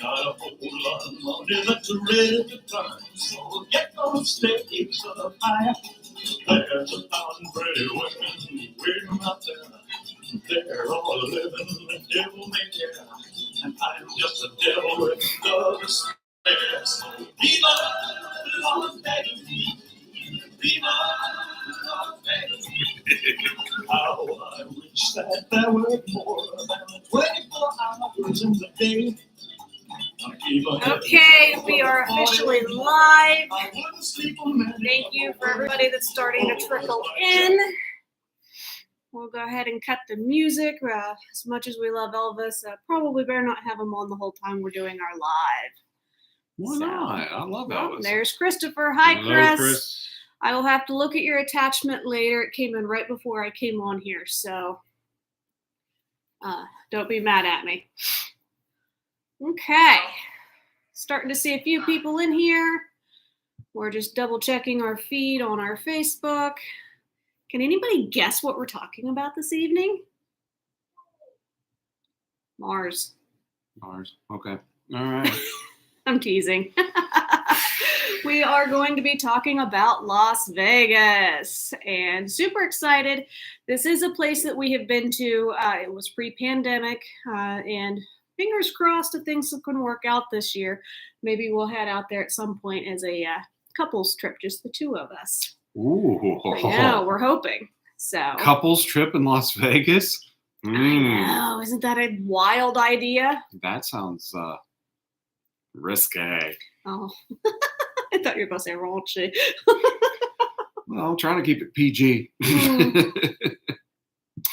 Got a whole lot of money that's ready to turn, so get those stakes up high. There's 1,000 pretty women waiting out there. They're all living the devil may care, and I'm just a devil with the stairs. Viva Las Vegas! Viva Las Vegas! How I wish that there were more than 24 hours in the day. Okay, we are officially live. Thank you for everybody that's starting to trickle in. We'll go ahead and cut the music. As much as we love Elvis, probably better not have him on the whole time we're doing our live. Why not? I love Elvis. There's Christopher. Hi, Hello, Chris. I will have to look at your attachment later. It came in right before I came on here, so don't be mad at me. Okay. Starting to see a few people in here. We're just double checking our feed on our Facebook. Can anybody guess what we're talking about this evening? Mars. Okay. All right. I'm teasing. We are going to be talking about Las Vegas, and super excited. This is a place that we have been to. It was pre-pandemic, and fingers crossed if things can work out this year. Maybe we'll head out there at some point as a couples trip, just the two of us. Ooh. Yeah, we're hoping. So Couples trip in Las Vegas? I know. Isn't that a wild idea? That sounds risque. Oh, I thought you were going to say raunchy. Well, I'm trying to keep it PG.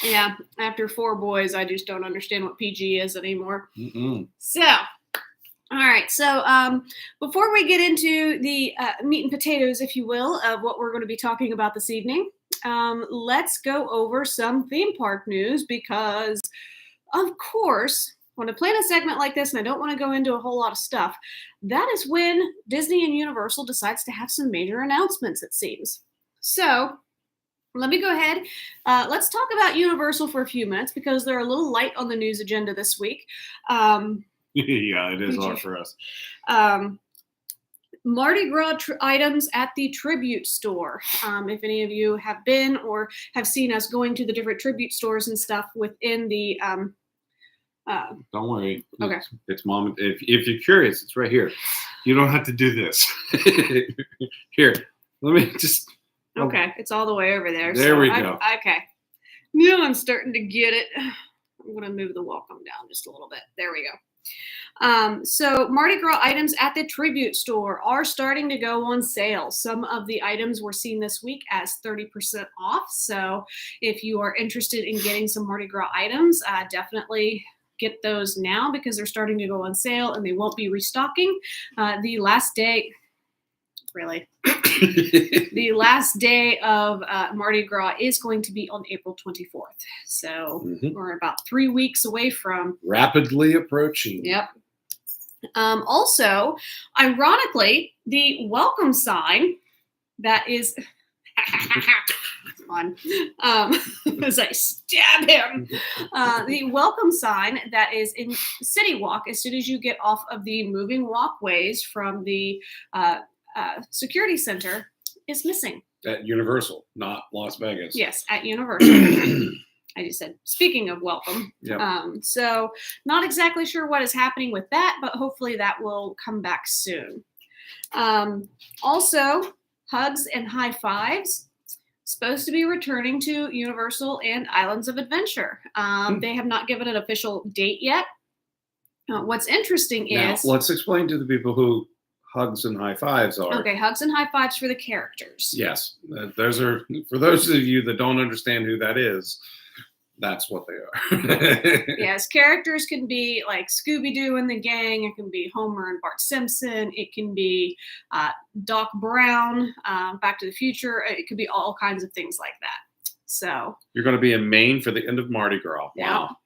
Yeah, after 4 boys, I just don't understand what PG is anymore. Mm-mm. So, all right. So before we get into the meat and potatoes, if you will, of what we're going to be talking about this evening, let's go over some theme park news because, of course, when I plan a segment like this and I don't want to go into a whole lot of stuff, that is when Disney and Universal decides to have some major announcements, it seems. So let me go ahead. Let's talk about Universal for a few minutes because they're a little light on the news agenda this week. Yeah, it is hard for us. Mardi Gras items at the tribute store. If any of you have been or have seen us going to the different tribute stores and stuff within the Don't worry. Okay. It's mom. If you're curious, it's right here. You don't have to do this. Here, let me just. Okay, it's all the way over there. There we go. Okay. Now I'm starting to get it. I'm going to move the welcome down just a little bit. There we go. So Mardi Gras items at the tribute store are starting to go on sale. Some of the items were seen this week as 30% off. So if you are interested in getting some Mardi Gras items, definitely get those now because they're starting to go on sale and they won't be restocking. The last day, really, the last day of Mardi Gras is going to be on April 24th. So we're about 3 weeks away from. Rapidly approaching. Yep. Also, ironically, the welcome sign that is fun as I stab him. The welcome sign that is in City Walk as soon as you get off of the moving walkways from the security center is missing. At Universal, not Las Vegas. Yes, at Universal. I just said, speaking of welcome. Yep. So not exactly sure what is happening with that, but hopefully that will come back soon. Also, Hugs and High Fives supposed to be returning to Universal and Islands of Adventure. They have not given an official date yet. What's interesting is... Now, let's explain to the people who Hugs and High Fives are. Okay, Hugs and High Fives for the characters. Yes. Those are, for those of you that don't understand who that is, that's what they are. Yes, characters can be like Scooby-Doo and the gang. It can be Homer and Bart Simpson. It can be Doc Brown, Back to the Future. It could be all kinds of things like that. So you're going to be in Maine for the end of Mardi Gras. Yeah. Wow.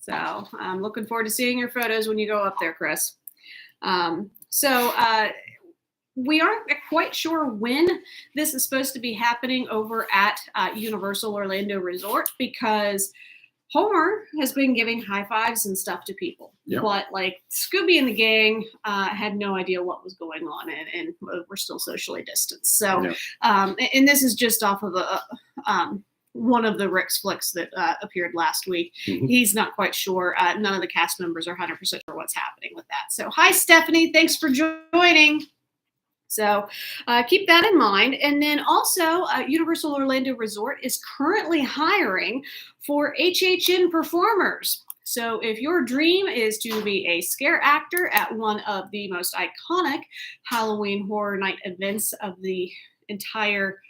So I'm looking forward to seeing your photos when you go up there, Chris. We aren't quite sure when this is supposed to be happening over at Universal Orlando Resort because Homer has been giving high fives and stuff to people, but like Scooby and the gang had no idea what was going on, and we're still socially distanced. So, and this is just off of one of the Rick's flicks that appeared last week. He's not quite sure. None of the cast members are 100% sure what's happening with that. So, hi, Stephanie. Thanks for joining. So keep that in mind. And then also Universal Orlando Resort is currently hiring for HHN performers. So if your dream is to be a scare actor at one of the most iconic Halloween Horror Night events of the entire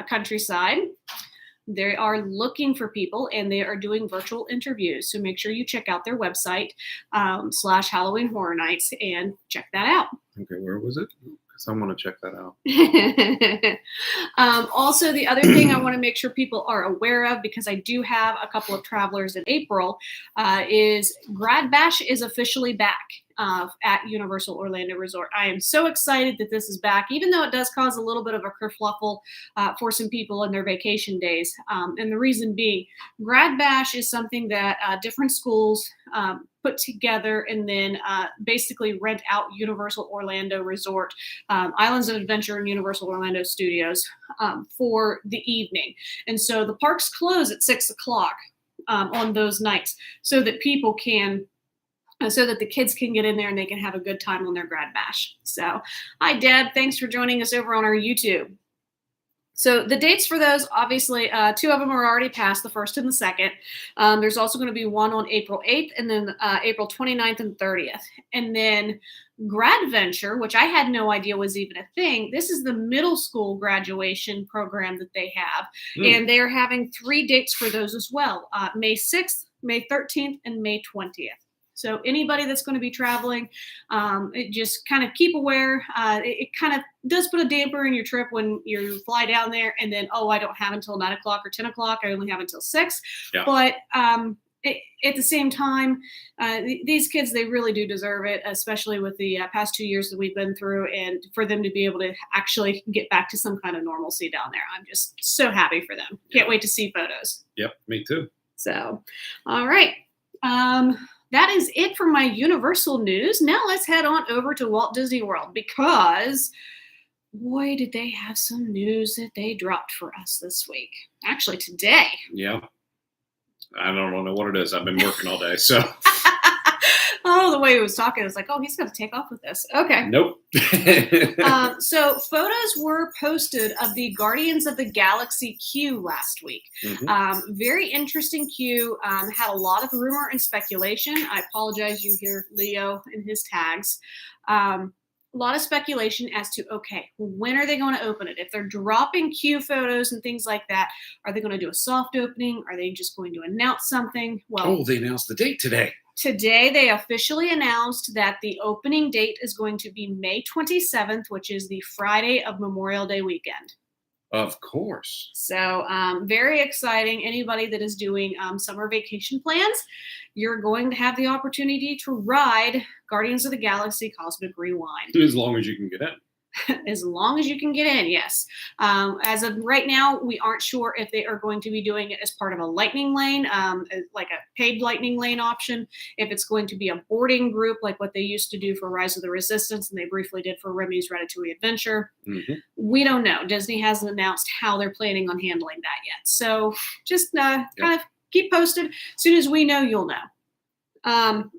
countryside, they are looking for people, and they are doing virtual interviews. So make sure you check out their website /Halloween Horror Nights and check that out. Okay, where was it? Because I want to check that out. Also, the other thing I want to make sure people are aware of, because I do have a couple of travelers in April, is Grad Bash is officially back at Universal Orlando Resort. I am so excited that this is back, even though it does cause a little bit of a kerfluffle for some people in their vacation days. And the reason being, Grad Bash is something that different schools put together and then basically rent out Universal Orlando Resort, Islands of Adventure, and Universal Orlando Studios for the evening. And so the parks close at 6 o'clock on those nights so that people can so that the kids can get in there and they can have a good time on their Grad Bash. So, hi, Deb. Thanks for joining us over on our YouTube. So the dates for those, obviously, two of them are already passed, the 1st and the 2nd. There's also going to be one on April 8th and then April 29th and 30th. And then Grad Venture, which I had no idea was even a thing. This is the middle school graduation program that they have. And they are having 3 dates for those as well, May 6th, May 13th, and May 20th. So anybody that's going to be traveling, just kind of keep aware. It kind of does put a damper in your trip when you fly down there and then, I don't have until 9 o'clock or 10 o'clock. I only have until 6. Yeah. But at the same time, these kids, they really do deserve it, especially with the past 2 years that we've been through, and for them to be able to actually get back to some kind of normalcy down there. I'm just so happy for them. Can't wait to see photos. Yep, me too. So, all right. That is it for my Universal news. Now let's head on over to Walt Disney World, because boy, did they have some news that they dropped for us this week. Actually, today. Yeah. I don't know what it is. I've been working all day, so. The way he was talking, I was like, he's going to take off with this. Okay. Nope. So photos were posted of the Guardians of the Galaxy queue last week. Very interesting queue. Had a lot of rumor and speculation. I apologize. You hear Leo and his tags. A lot of speculation as to, when are they going to open it? If they're dropping queue photos and things like that, are they going to do a soft opening? Are they just going to announce something? Well, they announced the date today. Today, they officially announced that the opening date is going to be May 27th, which is the Friday of Memorial Day weekend. Of course. So very exciting. Anybody that is doing summer vacation plans, you're going to have the opportunity to ride Guardians of the Galaxy Cosmic Rewind. As long as you can get in. As long as you can get in, yes. As of right now, we aren't sure if they are going to be doing it as part of a lightning lane, like a paid lightning lane option, if it's going to be a boarding group like what they used to do for Rise of the Resistance and they briefly did for Remy's Ratatouille Adventure. We don't know. Disney hasn't announced how they're planning on handling that yet. So just kind of keep posted. As soon as we know, you'll know.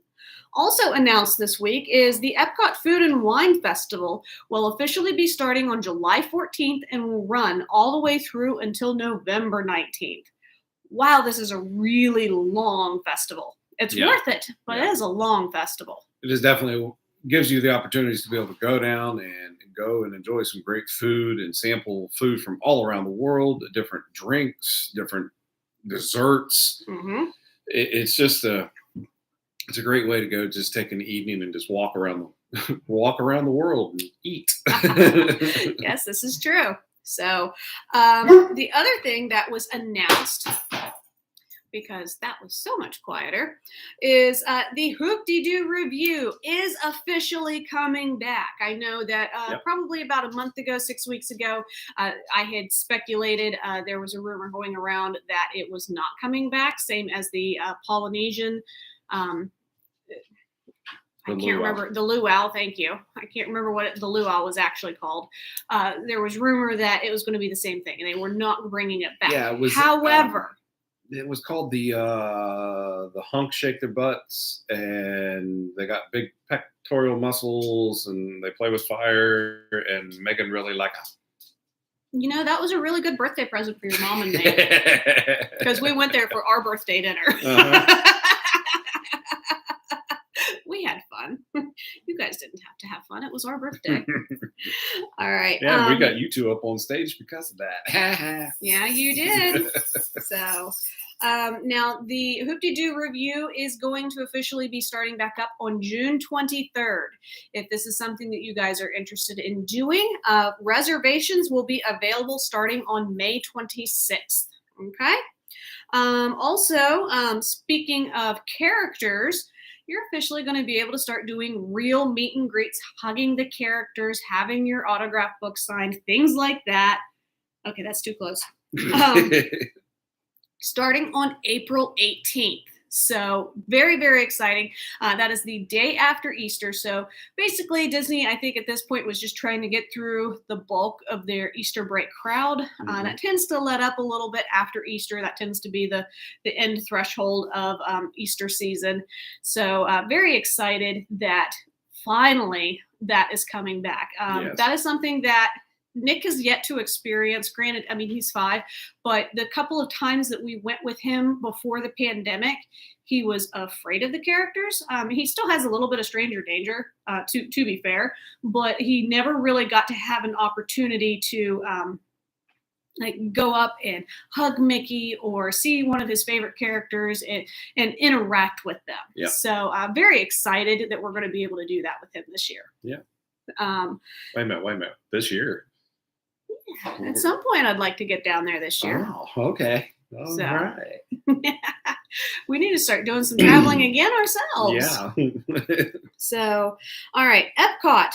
Also announced this week is the Epcot Food and Wine Festival will officially be starting on July 14th and will run all the way through until November 19th. Wow, this is a really long festival. It's worth it, but it is a long festival. It is definitely gives you the opportunities to be able to go down and go and enjoy some great food and sample food from all around the world, different drinks, different desserts. It's just it's a great way to go. Just take an evening and just walk around the world and eat. Yes, this is true. So the other thing that was announced, because that was so much quieter, is the Hoop-de-Doo review is officially coming back. I know that probably about a month ago, 6 weeks ago, I had speculated there was a rumor going around that it was not coming back, same as the Polynesian. I can't remember the luau. Thank you. I can't remember what the luau was actually called. There was rumor that it was going to be the same thing, and they were not bringing it back. Yeah, it was. However, it was called the hunk shake their butts, and they got big pectoral muscles, and they play with fire, and Megan really liked it. You know, that was a really good birthday present for your mom and me, because we went there for our birthday dinner. Uh-huh. We had fun. You guys didn't have to have fun. It was our birthday. All right. Yeah, we got you two up on stage because of that. Yeah, you did. So now the Hoop-de-Doo review is going to officially be starting back up on June 23rd. If this is something that you guys are interested in doing, reservations will be available starting on May 26th. Okay. Also, speaking of characters, you're officially going to be able to start doing real meet and greets, hugging the characters, having your autograph book signed, things like that. Okay, that's too close. Starting on April 18th. So very, very exciting. That is the day after Easter. So basically Disney, I think at this point was just trying to get through the bulk of their Easter break crowd. That tends to let up a little bit after Easter. That tends to be the end threshold of Easter season. So very excited that finally that is coming back. Yes. That is something that Nick has yet to experience. Granted, I mean, he's 5, but the couple of times that we went with him before the pandemic, he was afraid of the characters. He still has a little bit of stranger danger, to be fair, but he never really got to have an opportunity to like go up and hug Mickey or see one of his favorite characters and interact with them. Yeah. So I'm very excited that we're going to be able to do that with him this year. Yeah. Wait a minute. This year? At some point, I'd like to get down there this year. Oh, okay. All right. We need to start doing some traveling again ourselves. Yeah. So, all right. Epcot,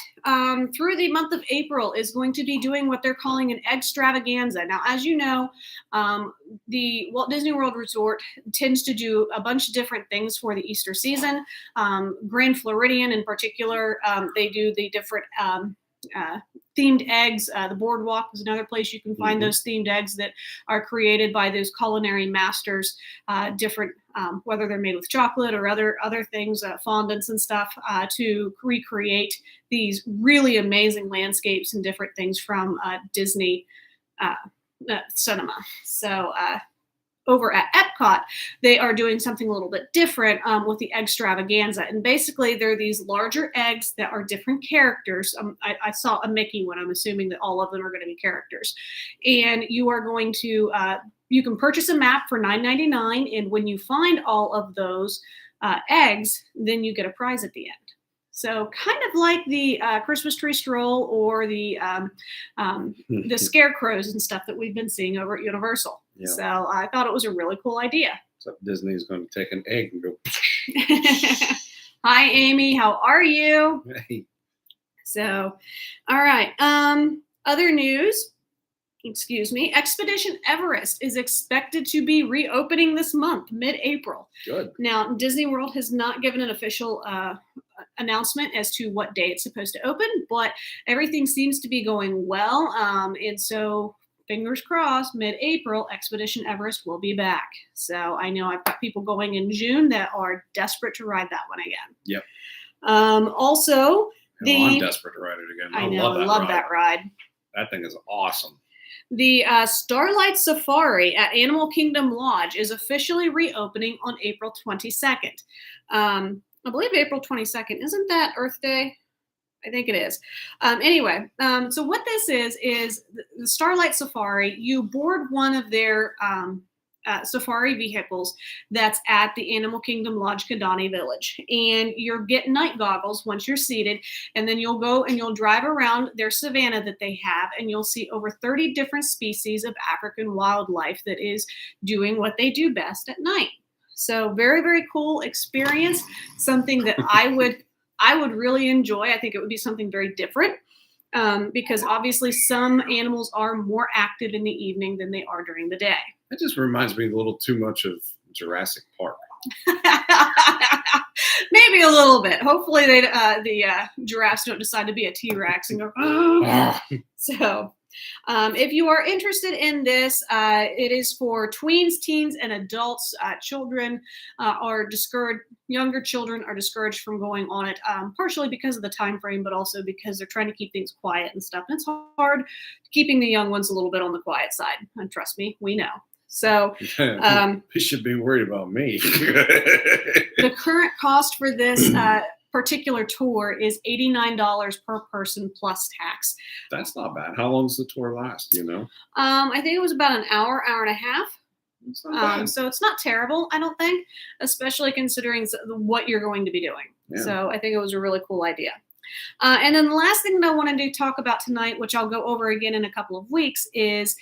through the month of April, is going to be doing what they're calling an extravaganza. Now, as you know, the Walt Disney World Resort tends to do a bunch of different things for the Easter season. Grand Floridian in particular, they do the different themed eggs. The boardwalk is another place you can find those themed eggs that are created by those culinary masters, different, whether they're made with chocolate or other things, fondants and stuff, to recreate these really amazing landscapes and different things from Disney cinema. So over at Epcot, they are doing something a little bit different with the extravaganza. And basically, they're these larger eggs that are different characters. I saw a Mickey one. I'm assuming that all of them are going to be characters. And you are going to, you can purchase a map for $9.99. And when you find all of those eggs, then you get a prize at the end. So kind of like the Christmas tree stroll or the scarecrows and stuff that we've been seeing over at Universal. Yeah. So I thought it was a really cool idea. So Disney's going to take an egg and go. Hi, Amy. How are you? Hey. So, all right. Other news. Excuse me. Expedition Everest is expected to be reopening this month, mid-April. Good. Now, Disney World has not given an official announcement as to what day it's supposed to open, but everything seems to be going well. And so, fingers crossed, mid-April, Expedition Everest will be back. So I know I've got people going in June that are desperate to ride that one again. Yep. Also, I'm desperate to ride it again. I know, I love that ride. That thing is awesome. The Starlight Safari at Animal Kingdom Lodge is officially reopening on April 22nd. I believe April 22nd. Isn't that Earth Day? I think it is. Anyway, so what this is the Starlight Safari. You board one of their safari vehicles that's at the Animal Kingdom Lodge Kidani Village. And you'll get night goggles once you're seated, and then you'll go and you'll drive around their savanna that they have, and you'll see over 30 different species of African wildlife that is doing what they do best at night. So very, very cool experience, something that I would really enjoy. I think it would be something very different. Because obviously some animals are more active in the evening than they are during the day. It just reminds me a little too much of Jurassic Park. Maybe a little bit. Hopefully the giraffes don't decide to be a T-Rex and go, oh. So if you are interested in this, it is for tweens, teens, and adults. Children are discouraged. Younger children are discouraged from going on it, partially because of the time frame, but also because they're trying to keep things quiet and stuff. And it's hard keeping the young ones a little bit on the quiet side. And trust me, we know. So you should be worried about me. The current cost for this particular tour is $89 per person plus tax. That's not bad. How long does the tour last? Do you know? I think it was about an hour and a half. It's not bad. So it's not terrible, I don't think, especially considering what you're going to be doing. Yeah. So I think it was a really cool idea. And then the last thing that I wanted to talk about tonight, which I'll go over again in a couple of weeks, is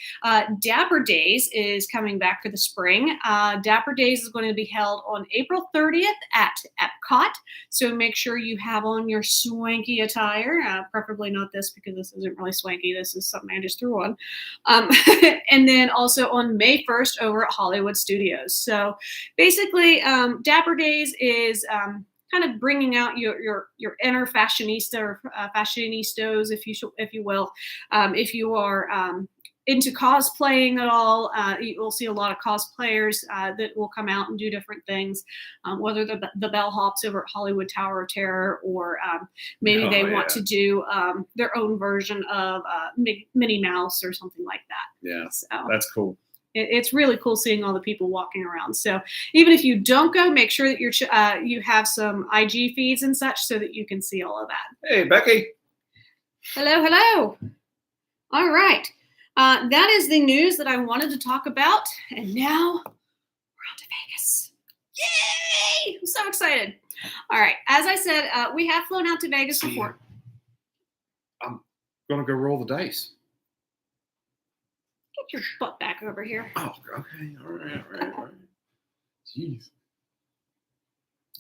Dapper Days is coming back for the spring. Dapper Days is going to be held on April 30th at Epcot. So make sure you have on your swanky attire, preferably not this because this isn't really swanky. This is something I just threw on. And then also on May 1st over at Hollywood Studios. So basically, Dapper Days is kind of bringing out your inner fashionista or fashionistas, if you will. If you are into cosplaying at all, you will see a lot of cosplayers that will come out and do different things, whether the bellhops over at Hollywood Tower of Terror, or maybe they want to do their own version of Minnie Mouse or something like that. Yeah, so that's cool. It's really cool seeing all the people walking around. So even if you don't go, make sure that you have some IG feeds and such so that you can see all of that. Hey, Becky. Hello. All right. That is the news that I wanted to talk about. And now we're on to Vegas. Yay! I'm so excited. All right. As I said, we have flown out to Vegas before. I'm going to go roll the dice. Get your butt back over here. Oh, okay. All right. Jeez.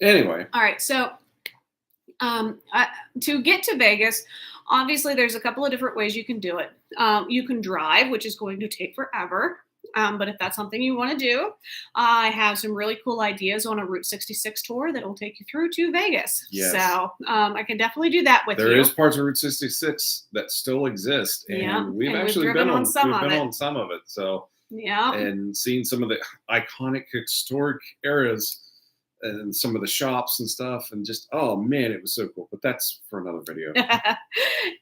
Anyway. All right. So to get to Vegas, obviously there's a couple of different ways you can do it. You can drive, which is going to take forever. But if that's something you want to do, I have some really cool ideas on a Route 66 tour that will take you through to Vegas. Yes. So I can definitely do that with you. There is parts of Route 66 that still exist, and we've actually been on some of it. So yeah, and seen some of the iconic historic areas and some of the shops and stuff, and just, oh man, it was so cool. But that's for another video.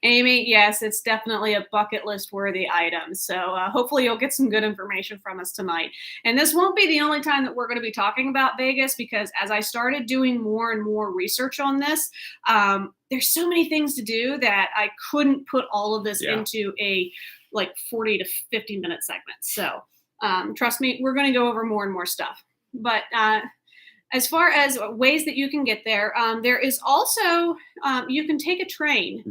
Amy, yes, it's definitely a bucket list worthy item. So hopefully you'll get some good information from us tonight. And this won't be the only time that we're going to be talking about Vegas, because as I started doing more and more research on this, there's so many things to do that I couldn't put all of this into a 40 to 50 minute segment. So trust me, we're going to go over more and more stuff. But as far as ways that you can get there, there is also, you can take a train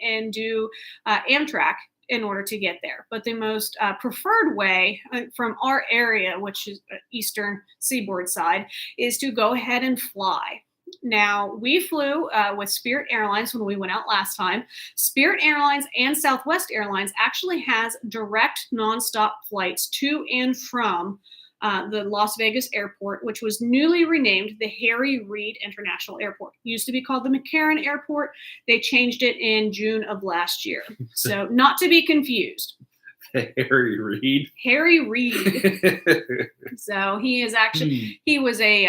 and do Amtrak in order to get there. But the most preferred way from our area, which is eastern seaboard side, is to go ahead and fly. Now, we flew with Spirit Airlines when we went out last time. Spirit Airlines and Southwest Airlines actually has direct nonstop flights to and from the Las Vegas airport, which was newly renamed the Harry Reid International Airport. It used to be called the McCarran Airport. They changed it in June of last year. So not to be confused. Harry Reid. Harry Reid. So he is actually, he was a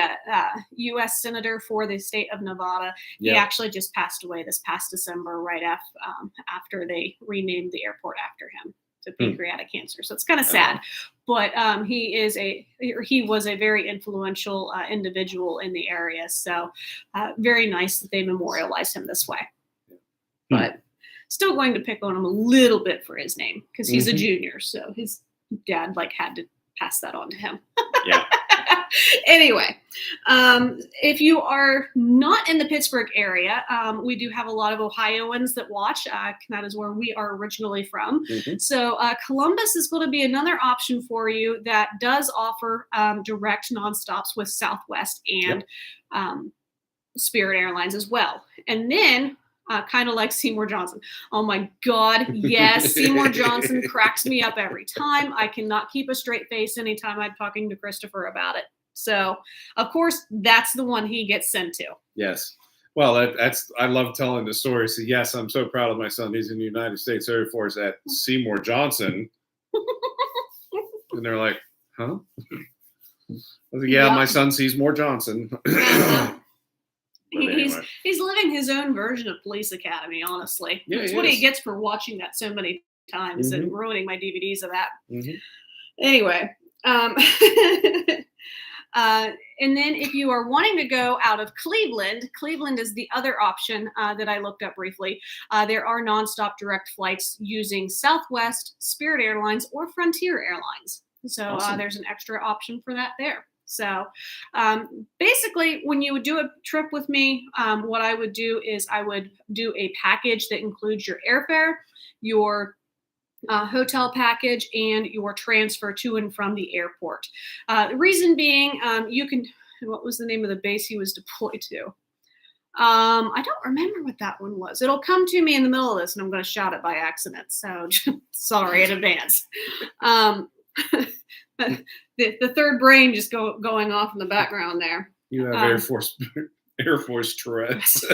U.S. Senator for the state of Nevada. He actually just passed away this past December, right after they renamed the airport after him to pancreatic cancer. So it's kind of sad. But he was a very influential individual in the area. So very nice that they memorialized him this way. But still going to pick on him a little bit for his name because he's a junior. So his dad had to pass that on to him. Yeah. Anyway, if you are not in the Pittsburgh area, we do have a lot of Ohioans that watch. That is where we are originally from. Mm-hmm. So Columbus is going to be another option for you that does offer direct nonstops with Southwest and Spirit Airlines as well. And then kind of like Seymour Johnson. Oh my God, yes, Seymour Johnson cracks me up every time. I cannot keep a straight face anytime I'm talking to Christopher about it. So, of course, that's the one he gets sent to. Yes. Well, that's I love telling the story. So, yes, I'm so proud of my son. He's in the United States Air Force at Seymour Johnson. And they're like, huh? I was like, yeah, my son sees more Johnson. Anyway. He's living his own version of Police Academy, honestly. Yeah, it's what he gets for watching that so many times and ruining my DVDs of that. Mm-hmm. Anyway, and then if you are wanting to go out of Cleveland, Cleveland is the other option that I looked up briefly. There are nonstop direct flights using Southwest, Spirit Airlines, or Frontier Airlines. So awesome. There's an extra option for that there. So basically, when you would do a trip with me, what I would do is I would do a package that includes your airfare, your hotel package, and your transfer to and from the airport. The reason being, you can, what was the name of the base he was deployed to? I don't remember what that one was. It'll come to me in the middle of this and I'm going to shout it by accident. So sorry in advance. The third brain just going off in the background there. You have Air Force Tourette's.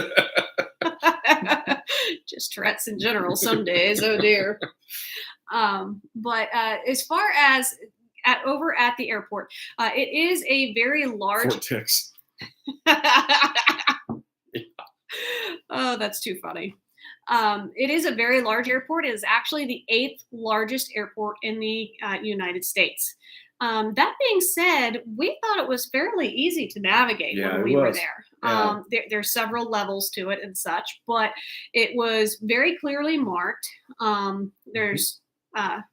Just Tourette's in general some days. Oh dear. But as far as over at the airport, it is a very large. Vortex. Oh, that's too funny. It is a very large airport. It is actually the 8th largest airport in the United States. That being said, we thought it was fairly easy to navigate when we were there. Yeah. There's several levels to it and such, but it was very clearly marked. There's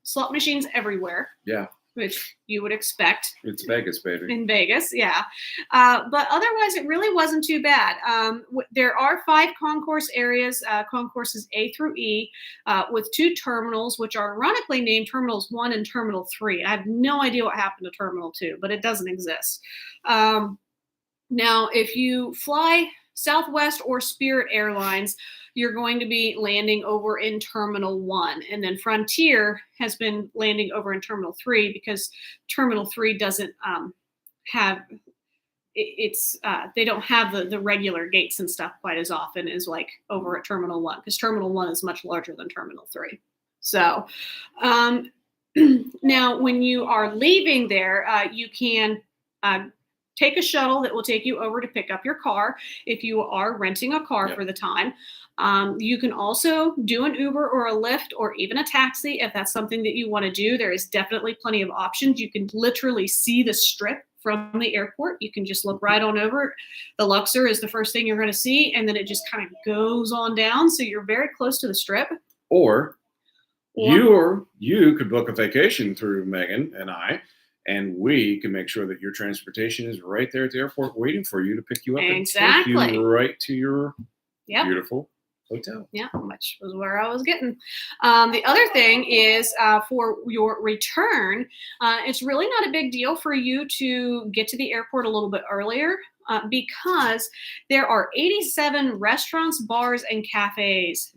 slot machines everywhere. Yeah. Which you would expect. It's Vegas, baby. In Vegas, yeah. But otherwise, it really wasn't too bad. There are 5 concourse areas, concourses A through E, with 2 terminals, which are ironically named Terminals 1 and Terminal 3. I have no idea what happened to Terminal 2, but it doesn't exist. Now, if you fly Southwest or Spirit Airlines, you're going to be landing over in Terminal 1. And then Frontier has been landing over in Terminal 3 because Terminal 3 doesn't have, they don't have the regular gates and stuff quite as often as like over at Terminal 1, because Terminal 1 is much larger than Terminal 3. So now when you are leaving there, you can take a shuttle that will take you over to pick up your car if you are renting a car for the time. You can also do an Uber or a Lyft or even a taxi if that's something that you want to do. There is definitely plenty of options. You can literally see the strip from the airport. You can just look right on over. The Luxor is the first thing you're going to see, and then it just kind of goes on down. So you're very close to the strip. Or you could book a vacation through Megan and I, and we can make sure that your transportation is right there at the airport waiting for you to pick you up and take you right to your beautiful hotel. Yeah, which was where I was getting. The other thing is for your return, it's really not a big deal for you to get to the airport a little bit earlier because there are 87 restaurants, bars, and cafes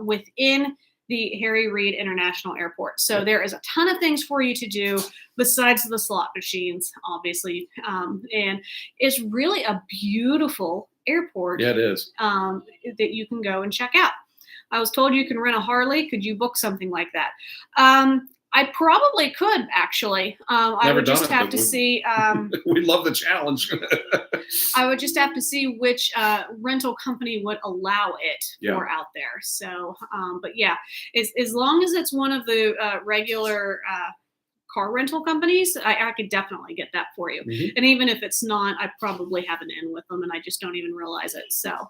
within the Harry Reid International Airport. So there is a ton of things for you to do besides the slot machines, obviously. And it's really a beautiful airport. Yeah, it is. That you can go and check out. I was told you can rent a Harley. Could you book something like that? I probably could, actually. I would just have to see. We love the challenge. I would just have to see which rental company would allow it for out there. So, but yeah, as long as it's one of the regular car rental companies, I could definitely get that for you. Mm-hmm. And even if it's not, I probably have an in with them and I just don't even realize it. So,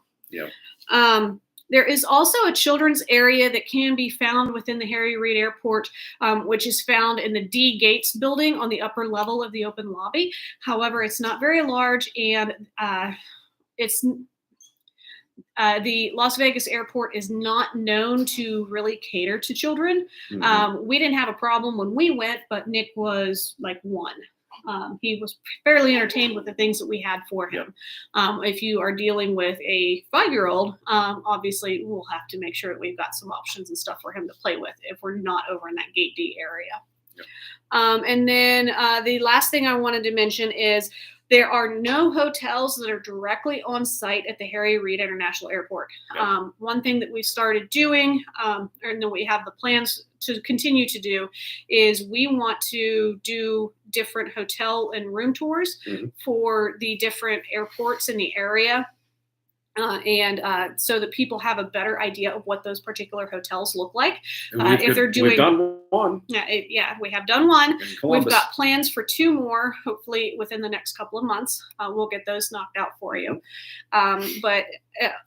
There is also a children's area that can be found within the Harry Reid Airport, which is found in the D Gates building on the upper level of the open lobby. However, it's not very large, and it's the Las Vegas airport is not known to really cater to children. We didn't have a problem when we went, but Nick was like one. He was fairly entertained with the things that we had for him. If you are dealing with a 5-year-old, obviously we'll have to make sure that we've got some options and stuff for him to play with if we're not over in that Gate D area. And then the last thing I wanted to mention is there are no hotels that are directly on site at the Harry Reid International Airport. One thing that we started doing, and that we have the plans to continue to do, is we want to do different hotel and room tours for the different airports in the area. So that people have a better idea of what those particular hotels look like. If they're doing, we've done one. Yeah, we have done one. We've got plans for 2 more, hopefully within the next couple of months. We'll get those knocked out for you. But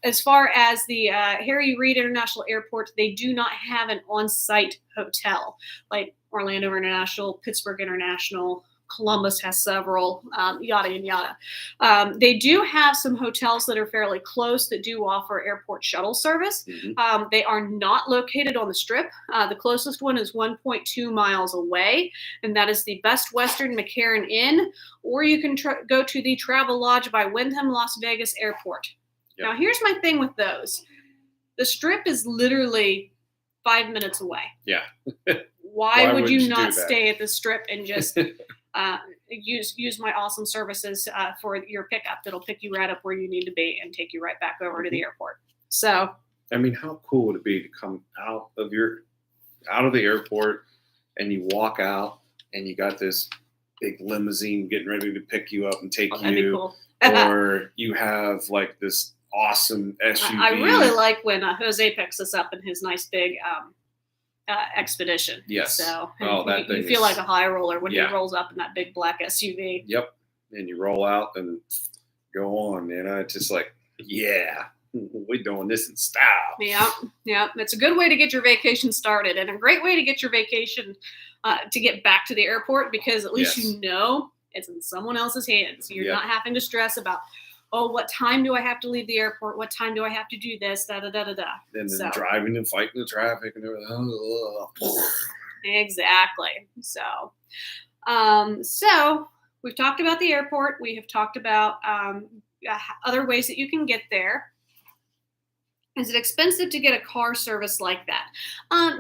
as far as the Harry Reid International Airport, they do not have an on-site hotel like Orlando International, Pittsburgh International, Columbus has several, yada and yada. They do have some hotels that are fairly close that do offer airport shuttle service. They are not located on the Strip. The closest one is 1.2 miles away, and that is the Best Western McCarran Inn, or you can go to the Travel Lodge by Wyndham Las Vegas Airport. Now, here's my thing with those. The Strip is literally 5 minutes away. Why would you not stay at the Strip and just use my awesome services for your pickup that'll pick you right up where you need to be and take you right back over to the airport? So, I mean, how cool would it be to come out of the airport and you walk out and you got this big limousine getting ready to pick you up and take you, that'd be cool. Or you have like this awesome SUV. I really like when Jose picks us up in his nice big expedition. So you feel like a high roller when he rolls up in that big black SUV. And you roll out and go on, it's just like, we're doing this in style. It's a good way to get your vacation started, and a great way to get your vacation to get back to the airport, because at least you know it's in someone else's hands. You're not having to stress about, what time do I have to leave the airport? What time do I have to do this? And then driving and fighting the traffic and everything. Exactly. So we've talked about the airport. We have talked about other ways that you can get there. Is it expensive to get a car service like that?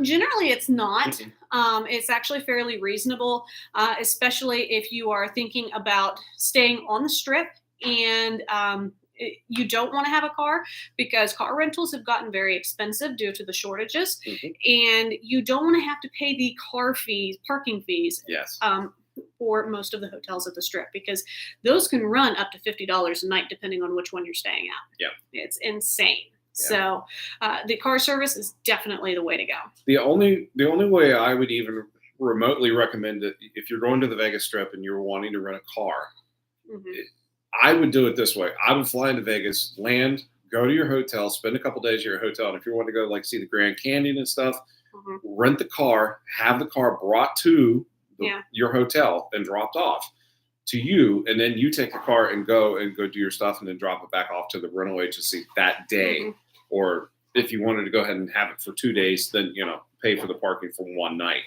Generally, it's not. It's actually fairly reasonable, especially if you are thinking about staying on the Strip and you don't want to have a car, because car rentals have gotten very expensive due to the shortages, and you don't want to have to pay the parking fees. For most of the hotels at the Strip, because those can run up to $50 a night depending on which one you're staying at. It's insane. So the car service is definitely the way to go. The only way I would even remotely recommend it, if you're going to the Vegas Strip and you're wanting to rent a car, I would do it this way. I would fly into Vegas, land, go to your hotel, spend a couple days at your hotel, and if you want to go like see the Grand Canyon and stuff, rent the car, have the car brought to your hotel and dropped off to you, and then you take the car and go do your stuff and then drop it back off to the rental agency that day. Or if you wanted to go ahead and have it for 2 days, then pay for the parking for one night.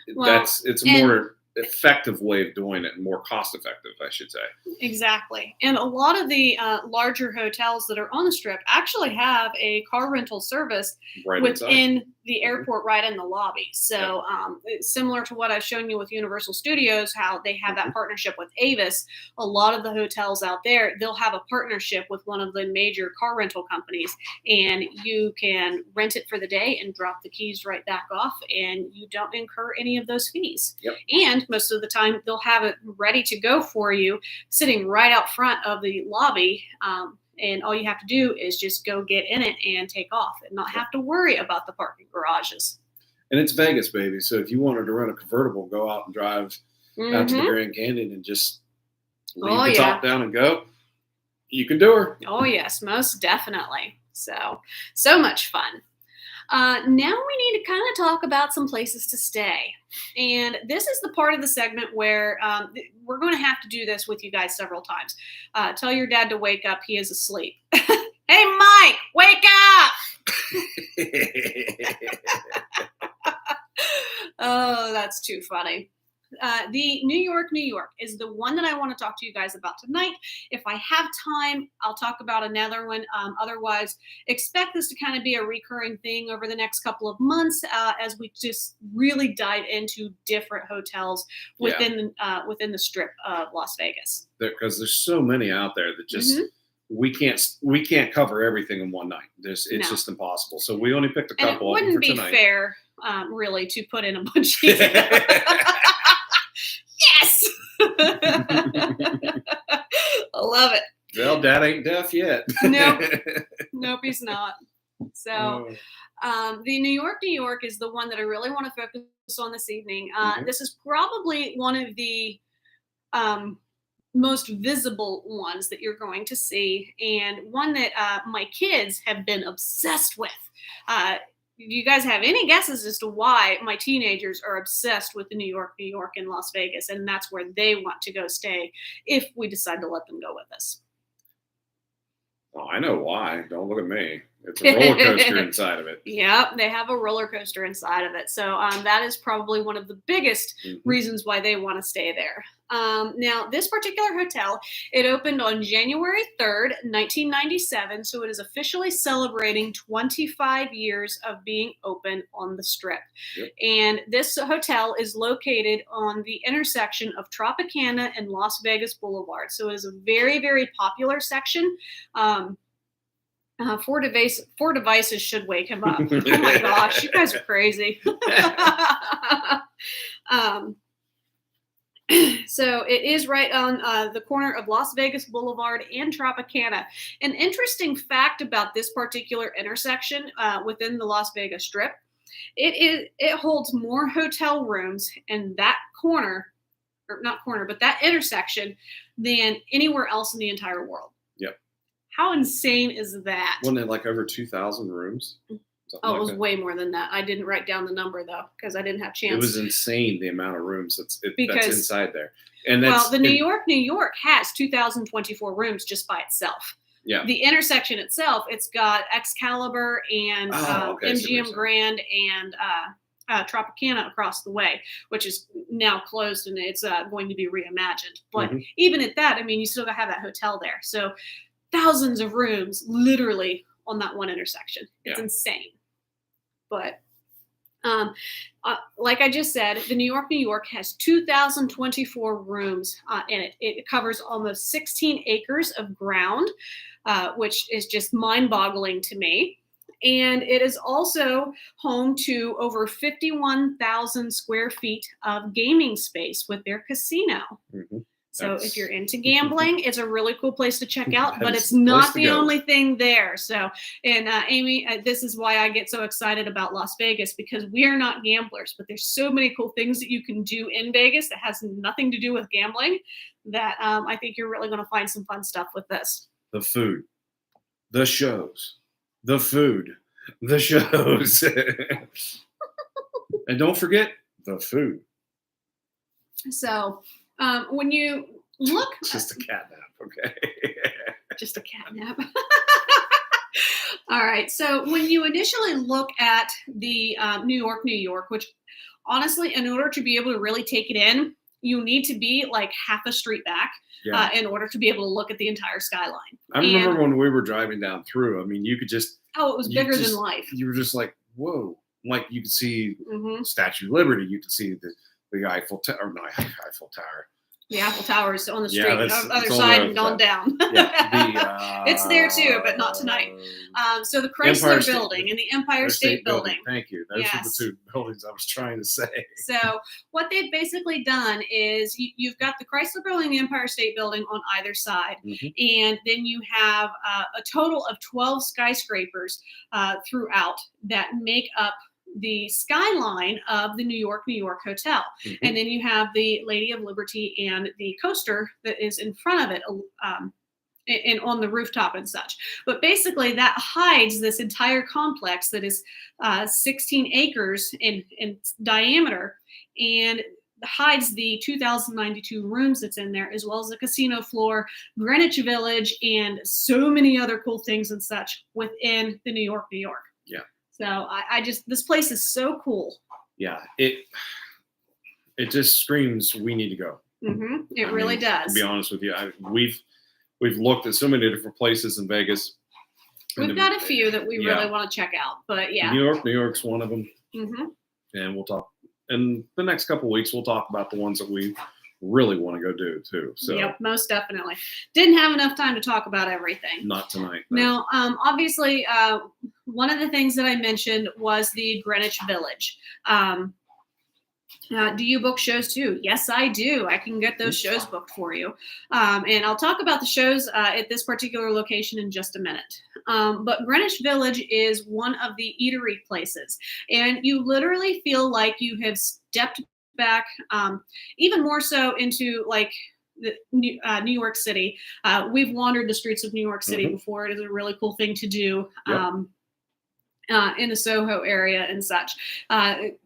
It's a more effective way of doing it, and more cost effective, I should say. Exactly. And a lot of the larger hotels that are on the Strip actually have a car rental service within the airport, right in the lobby. So it's similar to what I've shown you with Universal Studios, how they have that partnership with Avis. A lot of the hotels out there, they'll have a partnership with one of the major car rental companies, and you can rent it for the day and drop the keys right back off, and you don't incur any of those fees. And most of the time, they'll have it ready to go for you, sitting right out front of the lobby. And all you have to do is just go get in it and take off, and not have to worry about the parking garages. And it's Vegas, baby. So if you wanted to rent a convertible, go out and drive out to the Grand Canyon and just leave the top down and go, you can do her. Oh, yes, most definitely. So much fun. Now we need to kind of talk about some places to stay. And this is the part of the segment where we're going to have to do this with you guys several times. Tell your dad to wake up. He is asleep. Hey, Mike, wake up. Oh, that's too funny. The New York is the one that I want to talk to you guys about tonight. If I have time, I'll talk about another one. Otherwise, expect this to kind of be a recurring thing over the next couple of months as we just really dive into different hotels within the strip of Las Vegas. Because there's so many out there that just we can't cover everything in one night. It's just impossible. So we only picked a couple. And it wouldn't be fair, really, to put in a bunch of Yes! I love it. Well, Dad ain't deaf yet. Nope, he's not. So the New York is the one that I really want to focus on this evening. This is probably one of the most visible ones that you're going to see, and one that my kids have been obsessed with. Do you guys have any guesses as to why my teenagers are obsessed with the New York in Las Vegas, and that's where they want to go stay if we decide to let them go with us? Well, I know why. Don't look at me. It's a roller coaster inside of it. Yeah, they have a roller coaster inside of it. So that is probably one of the biggest reasons why they want to stay there. Now, this particular hotel, it opened on January 3rd, 1997. So it is officially celebrating 25 years of being open on the Strip. Yep. And this hotel is located on the intersection of Tropicana and Las Vegas Boulevard. So it is a very, very popular section. Four devices should wake him up. Oh my gosh, you guys are crazy. So it is right on the corner of Las Vegas Boulevard and Tropicana. An interesting fact about this particular intersection within the Las Vegas Strip, it holds more hotel rooms in that corner, or not corner, but that intersection than anywhere else in the entire world. Yep. How insane is that? Wasn't it like over 2,000 rooms? Oh, it was way more than that. I didn't write down the number though because I didn't have a chance. It was insane the amount of rooms that's inside there. And the New York has 2,024 rooms just by itself. Yeah. The intersection itself, it's got Excalibur and MGM Grand and Tropicana across the way, which is now closed and it's going to be reimagined. But even at that, I mean, you still have that hotel there. So thousands of rooms literally on that one intersection. It's insane. But like I just said, the New York has 2,024 rooms in it. It covers almost 16 acres of ground, which is just mind-boggling to me. And it is also home to over 51,000 square feet of gaming space with their casino. So if you're into gambling, it's a really cool place to check out, but it's not the only thing there. So, and Amy, this is why I get so excited about Las Vegas, because we are not gamblers, but there's so many cool things that you can do in Vegas that has nothing to do with gambling that I think you're really going to find some fun stuff with this. The food, the shows, the food, the shows. And don't forget the food. So, when you look, it's just a cat nap, okay? Just a cat nap. All right. So when you initially look at the New York, which honestly, in order to be able to really take it in, you need to be like half a street back in order to be able to look at the entire skyline. I remember when we were driving down through, I mean, you could just... Oh, it was bigger than life. You were just like, whoa. Like you could see Statue of Liberty. You could see the Eiffel Tower. The Eiffel Tower is on the street, on the other side and on down. It's there too, but not tonight. So the Chrysler Building and the Empire State Building. Thank you. Those are the two buildings I was trying to say. So what they've basically done is you've got the Chrysler Building and the Empire State Building on either side. And then you have a total of 12 skyscrapers throughout that make up the skyline of the New York Hotel. And then you have the Lady of Liberty and the coaster that is in front of it, and on the rooftop and such. But basically, that hides this entire complex that is 16 acres in diameter, and hides the 2,092 rooms that's in there, as well as the casino floor, Greenwich Village, and so many other cool things and such within the New York. Yeah. So I just, this place is so cool. Yeah. It just screams, we need to go. It really does. To be honest with you, we've looked at so many different places in Vegas. We've got a few that we really want to check out, but yeah. New York's one of them. And we'll talk in the next couple of weeks. We'll talk about the ones that we really want to go do too. So yep, most definitely. Didn't have enough time to talk about everything. Not tonight. No. Now, obviously, one of the things that I mentioned was the Greenwich Village. Do you book shows too? Yes, I do. I can get those shows booked for you. And I'll talk about the shows at this particular location in just a minute. But Greenwich Village is one of the eatery places. And you literally feel like you have stepped back, even more so into like the New York City. We've wandered the streets of New York City before. It is a really cool thing to do. In the Soho area and such.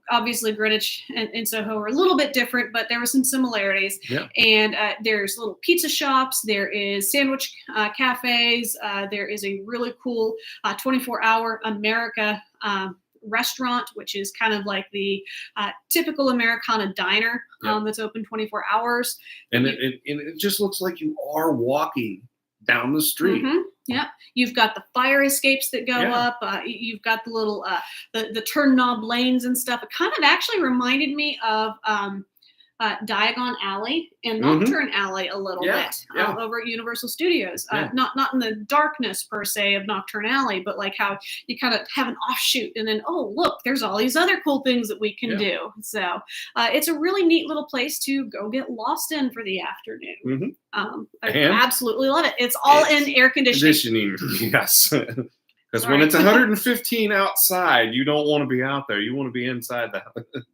Obviously, Greenwich and Soho are a little bit different, but there were some similarities. And there's little pizza shops. There is sandwich cafes. There is a really cool 24-hour America restaurant, which is kind of like the typical Americana diner that's open 24 hours. And it just looks like you are walking down the street. Yeah, you've got the fire escapes that go up. You've got the little the turn knob lanes and stuff. It kind of actually reminded me of Diagon Alley and Nocturne Alley a little bit over at Universal Studios. Not in the darkness per se of Nocturne Alley, but like how you kind of have an offshoot and then, oh, look, there's all these other cool things that we can do. So it's a really neat little place to go get lost in for the afternoon. I absolutely love it. It's all in air conditioning. Yes. Because when it's 115 outside, you don't want to be out there. You want to be inside the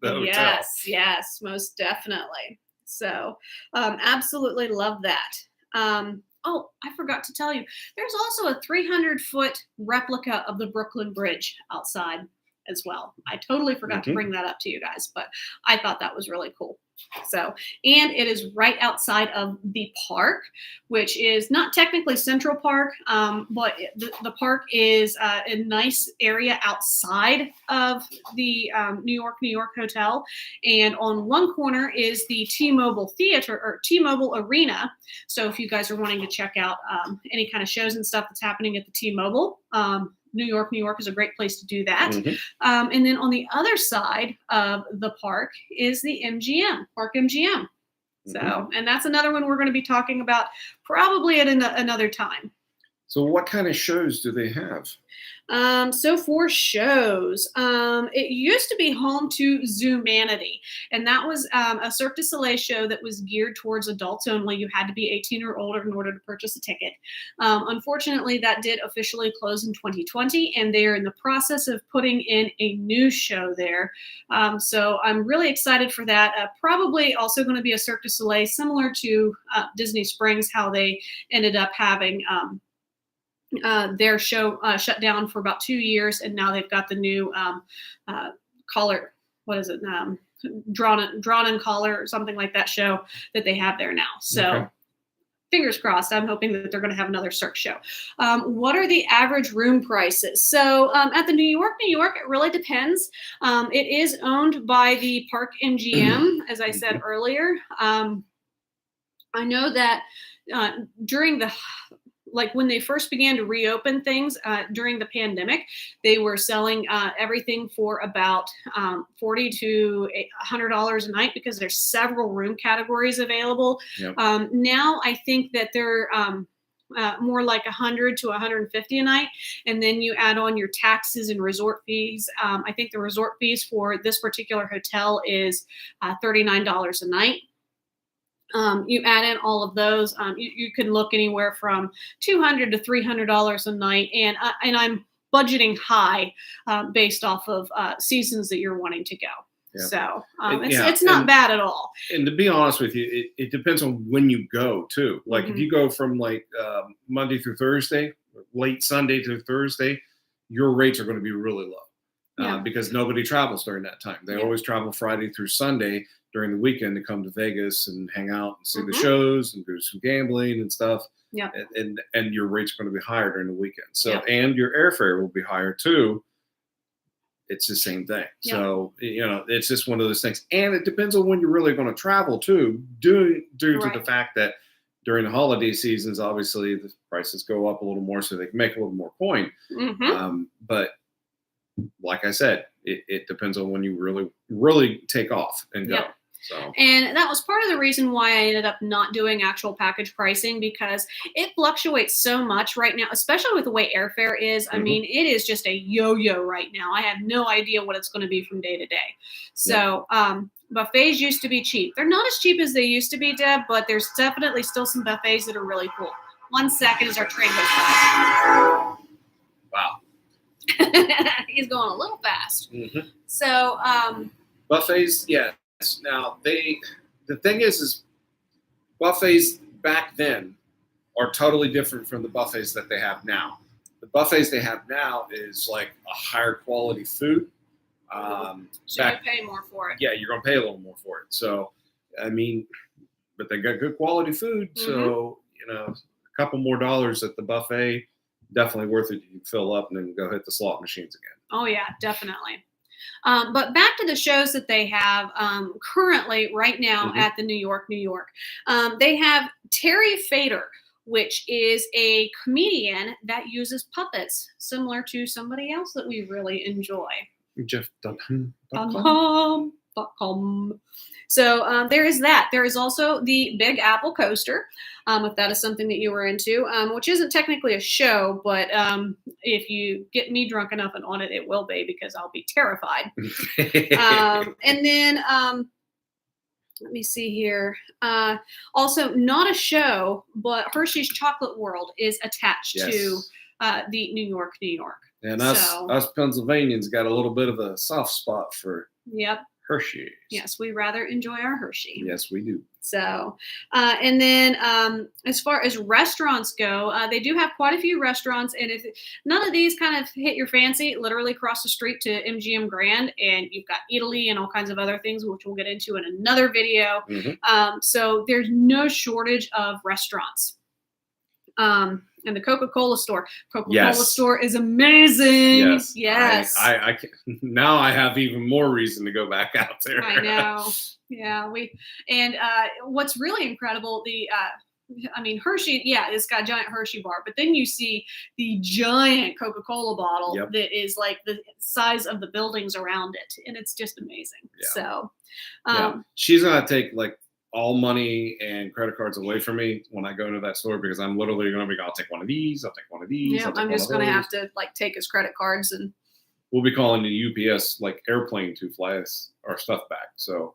hotel. Yes, most definitely. So absolutely love that. Oh, I forgot to tell you, there's also a 300-foot replica of the Brooklyn Bridge outside as well. I totally forgot to bring that up to you guys, but I thought that was really cool. So, and it is right outside of the park, which is not technically Central Park, but the park is a nice area outside of the New York Hotel. And on one corner is the T-Mobile Theater or T-Mobile Arena. So if you guys are wanting to check out any kind of shows and stuff that's happening at the T-Mobile, New York is a great place to do that. And then on the other side of the park is the MGM, Park MGM. So, and that's another one we're going to be talking about probably at another time. So what kind of shows do they have? So for shows, it used to be home to Zoomanity, and that was a Cirque du Soleil show that was geared towards adults only. You had to be 18 or older in order to purchase a ticket. Unfortunately, that did officially close in 2020, and they are in the process of putting in a new show there. So I'm really excited for that. Probably also going to be a Cirque du Soleil similar to Disney Springs, how they ended up having their show shut down for about 2 years, and now they've got the new collar. What is it? Drawn in collar or something like that show that they have there now. So fingers crossed. I'm hoping that they're going to have another Cirque show. What are the average room prices? So at the New York, it really depends. It is owned by the Park MGM, as I said earlier. I know that during when they first began to reopen things during the pandemic, they were selling everything for about $40 to $100 a night because there's several room categories available. Now I think that they're more like $100 to $150 a night, and then you add on your taxes and resort fees. I think the resort fees for this particular hotel is $39 a night. You add in all of those, you can look anywhere from $200 to $300 a night, and I'm budgeting high based off of seasons that you're wanting to go. Yeah. So Yeah, it's not bad at all. And to be honest with you, it depends on when you go too. Like if you go from like Monday through Thursday, late Sunday to Thursday, your rates are going to be really low because nobody travels during that time. They always travel Friday through Sunday during the weekend to come to Vegas and hang out and see the shows and do some gambling and stuff. Yeah. And your rates are going to be higher during the weekend. So and your airfare will be higher too. It's the same thing. So, it's just one of those things. And it depends on when you're really going to travel too, due to the fact that during the holiday seasons, obviously the prices go up a little more so they can make a little more coin. But like I said, it depends on when you really, really take off and go. So. And that was part of the reason why I ended up not doing actual package pricing, because it fluctuates so much right now, especially with the way airfare is. I mean, it is just a yo-yo right now. I have no idea what it's going to be from day to day. So buffets used to be cheap. They're not as cheap as they used to be, Deb, but there's definitely still some buffets that are really cool. 1 second as our train goes by. Wow. He's going a little fast. So buffets, now the thing is buffets back then are totally different from the buffets that they have now. The buffets they have now is like a higher quality food. So you pay more for it. Yeah, you're gonna pay a little more for it. So I mean, but they got good quality food. So a couple more dollars at the buffet, definitely worth it. You can fill up and then go hit the slot machines again. Oh yeah, definitely. But back to the shows that they have currently right now at the New York. They have Terry Fader, which is a comedian that uses puppets, similar to somebody else that we really enjoy. Jeff.com. So there is that. There is also the Big Apple Coaster, if that is something that you were into, which isn't technically a show, but if you get me drunk enough and on it, it will be, because I'll be terrified. And then let me see here. Also, not a show, but Hershey's Chocolate World is attached to the New York. And us Pennsylvanians got a little bit of a soft spot for Hershey. Yes, we rather enjoy our Hershey. Yes, we do. So, and then as far as restaurants go, they do have quite a few restaurants. And if none of these kind of hit your fancy, literally across the street to MGM Grand, and you've got Italy and all kinds of other things, which we'll get into in another video. So there's no shortage of restaurants. And the Coca-Cola store. Coca-Cola store is amazing. Yes. I now I have even more reason to go back out there. I know. Yeah. What's really incredible, Hershey, it's got a giant Hershey bar, but then you see the giant Coca-Cola bottle that is like the size of the buildings around it. And it's just amazing. So she's going to take like all money and credit cards away from me when I go into that store, because I'm literally going to be, I'll take one of these, I'll take one of these. Yeah, I'm just going to have to take his credit cards, and we'll be calling the UPS airplane to fly our stuff back. So,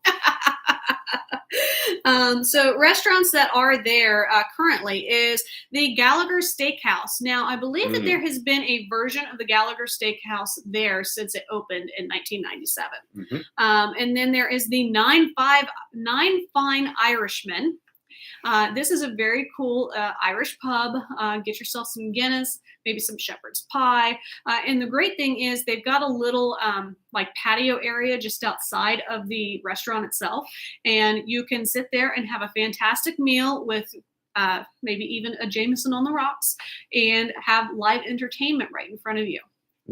so restaurants that are there currently is the Gallagher Steakhouse. Now, I believe that there has been a version of the Gallagher Steakhouse there since it opened in 1997. And then there is the Nine Fine Irishman. This is a very cool Irish pub. Get yourself some Guinness, maybe some shepherd's pie. And the great thing is they've got a little patio area just outside of the restaurant itself. And you can sit there and have a fantastic meal with maybe even a Jameson on the rocks, and have live entertainment right in front of you.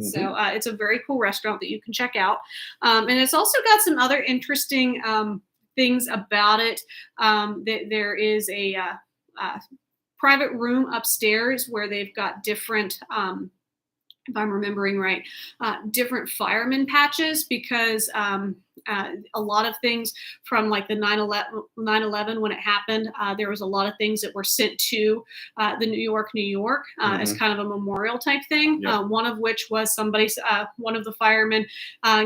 So it's a very cool restaurant that you can check out. And it's also got some other interesting things about it. There is a private room upstairs where they've got different, if I'm remembering right, different fireman patches, because a lot of things from like the 9/11 when it happened, there was a lot of things that were sent to the New York as kind of a memorial type thing. One of which was one of the firemen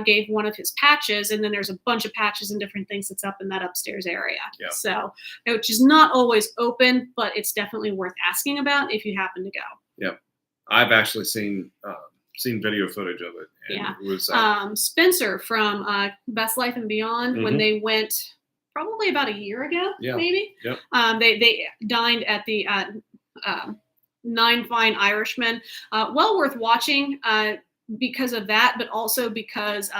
gave one of his patches, and then there's a bunch of patches and different things that's up in that upstairs area. So, which is not always open, but it's definitely worth asking about if you happen to go. I've actually seen seen video footage of it. And Yeah. It was, Spencer from Best Life and Beyond, when they went probably about a year ago, maybe. Yep. They dined at the Nine Fine Irishmen. Well worth watching because of that, but also because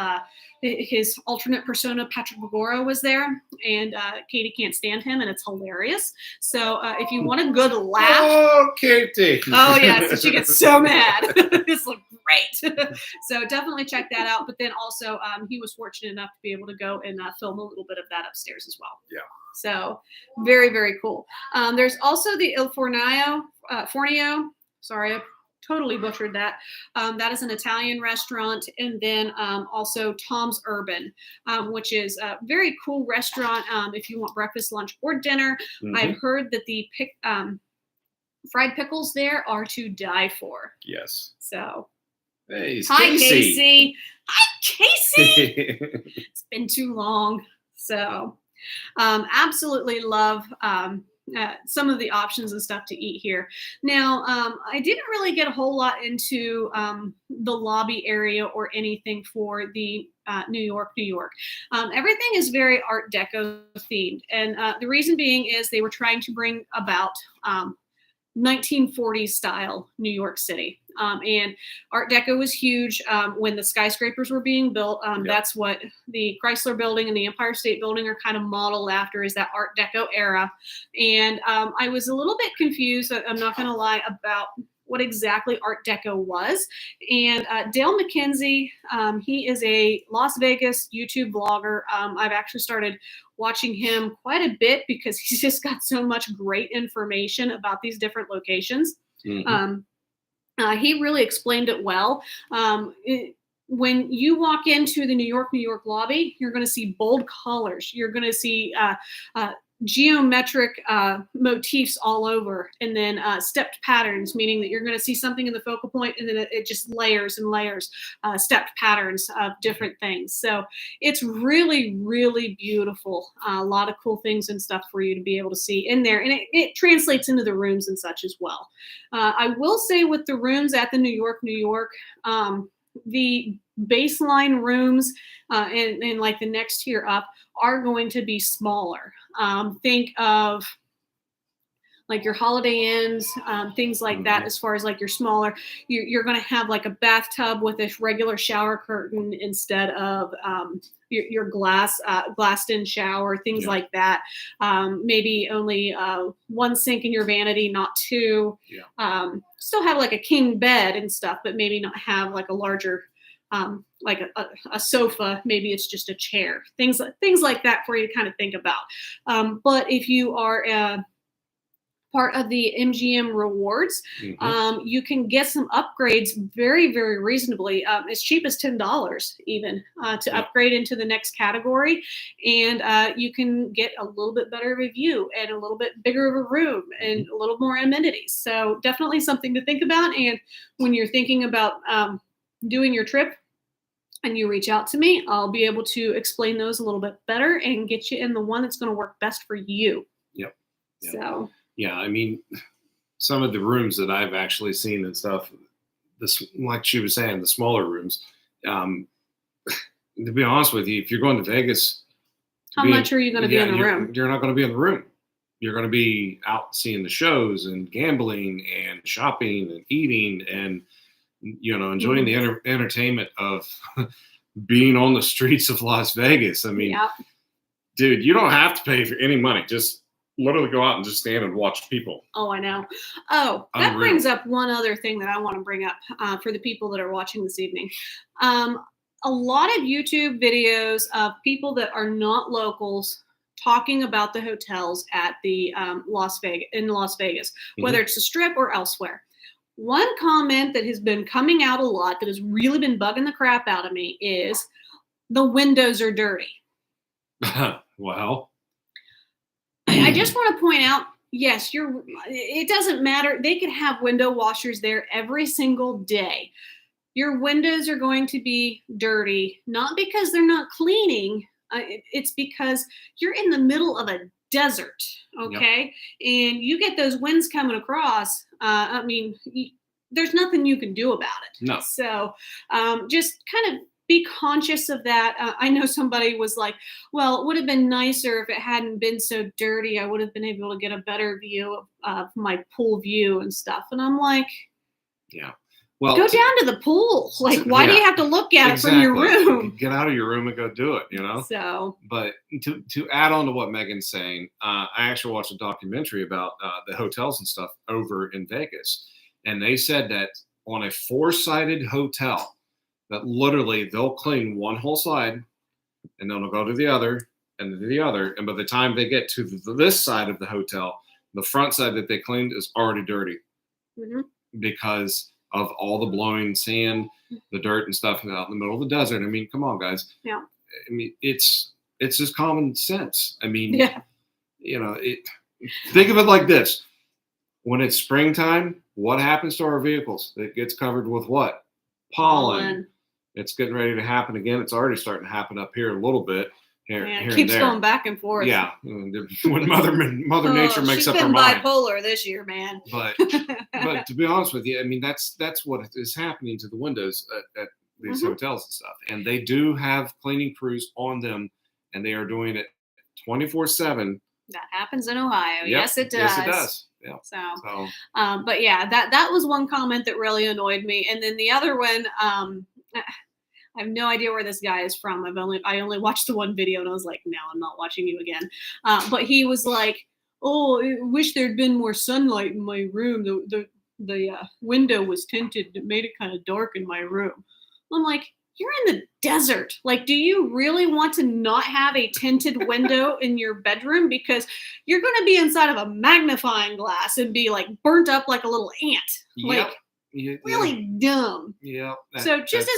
his alternate persona, Patrick Bagora, was there, and Katie can't stand him, and it's hilarious. So if you want a good laugh. Oh, Katie. Oh, yeah. So she gets so mad. This looked great. So definitely check that out. But then also he was fortunate enough to be able to go and film a little bit of that upstairs as well. Yeah. So very, very cool. There's also the Il Fornio. Sorry, I totally butchered that. That is an Italian restaurant. And then also Tom's Urban, which is a very cool restaurant if you want breakfast, lunch, or dinner. I've heard that the fried pickles there are to die for. Yes. So. Hey, Hi, Casey. Casey. Hi, Casey. It's been too long. So absolutely love some of the options and stuff to eat here. Now, I didn't really get a whole lot into the lobby area or anything for the New York. Everything is very Art Deco themed. And the reason being is they were trying to bring about 1940s style New York City. And Art Deco was huge when the skyscrapers were being built. That's what the Chrysler Building and the Empire State Building are kind of modeled after, is that Art Deco era. And I was a little bit confused, I'm not going to lie, about what exactly Art Deco was. And Dale McKenzie, he is a Las Vegas YouTube vlogger. I've actually started watching him quite a bit because he's just got so much great information about these different locations. He really explained it well. When you walk into the New York lobby, you're going to see bold colors. You're going to see geometric motifs all over, and then stepped patterns, meaning that you're going to see something in the focal point, and then it just layers and layers, stepped patterns of different things. So it's really, really beautiful. A lot of cool things and stuff for you to be able to see in there, and it translates into the rooms and such as well. I will say with the rooms at the New York, the baseline rooms and like the next tier up are going to be smaller. Think of like your Holiday Inns, things like that. As far as like your smaller, you're going to have like a bathtub with a regular shower curtain instead of your glassed in shower, things like that. Maybe only one sink in your vanity, not two. Still have like a king bed and stuff, but maybe not have like a larger like a sofa. Maybe it's just a chair, things like that for you to kind of think about. But if you are part of the MGM rewards, you can get some upgrades very, very reasonably, as cheap as $10 even to upgrade into the next category. And you can get a little bit better of a view and a little bit bigger of a room and a little more amenities. So definitely something to think about. And when you're thinking about doing your trip, and you reach out to me, I'll be able to explain those a little bit better and get you in the one that's going to work best for you. Yep. So. Yeah, I mean, some of the rooms that I've actually seen and stuff, like she was saying, the smaller rooms, to be honest with you, if you're going to Vegas, how much are you going to be in the room? You're not going to be in the room. You're going to be out seeing the shows and gambling and shopping and eating and, enjoying the entertainment of being on the streets of Las Vegas. I mean, dude, you don't have to pay for any money. Just literally go out and just stand and watch people. Oh, I know. Oh, that brings up one other thing that I want to bring up for the people that are watching this evening. A lot of YouTube videos of people that are not locals talking about the hotels at the Las Vegas, whether it's the Strip or elsewhere. One comment that has been coming out a lot that has really been bugging the crap out of me is the windows are dirty. Well, I just want to point out, yes, it doesn't matter. They could have window washers there every single day. Your windows are going to be dirty, not because they're not cleaning. It's because you're in the middle of a desert, okay? And you get those winds coming across. I mean, there's nothing you can do about it. No. So just kind of be conscious of that. I know somebody was like, well, it would have been nicer if it hadn't been so dirty. I would have been able to get a better view of my pool view and stuff. And I'm like, yeah. Well, go down to the pool. Like, why do you have to look at it from your room? Get out of your room and go do it, you know? So, but to add on to what Megan's saying, I actually watched a documentary about the hotels and stuff over in Vegas. And they said that on a 4-sided hotel, that literally they'll clean one whole side and then they'll go to the other and to the other. And by the time they get to this side of the hotel, the front side that they cleaned is already dirty because of all the blowing sand, the dirt and stuff out in the middle of the desert. I mean, come on, guys. Yeah. I mean, it's just common sense. I mean, you know, think of it like this. When it's springtime, what happens to our vehicles? It gets covered with what? Pollen. It's getting ready to happen again. It's already starting to happen up here a little bit. Here it keeps going back and forth. Yeah, when Mother Nature makes up her mind. She's been bipolar this year, man. But to be honest with you, I mean that's what is happening to the windows at these hotels and stuff. And they do have cleaning crews on them, and they are doing it 24/7. That happens in Ohio. Yep. Yes, it does. Yes, it does. Yeah. So. But yeah, that was one comment that really annoyed me, and then the other one. I have no idea where this guy is from. I only watched the one video and I was like, no, I'm not watching you again. But he was like, oh, I wish there'd been more sunlight in my room. The window was tinted. It made it kind of dark in my room. I'm like, you're in the desert. Like, do you really want to not have a tinted window in your bedroom? Because you're going to be inside of a magnifying glass and be like burnt up like a little ant. Yep. Like, really dumb. Yeah. So just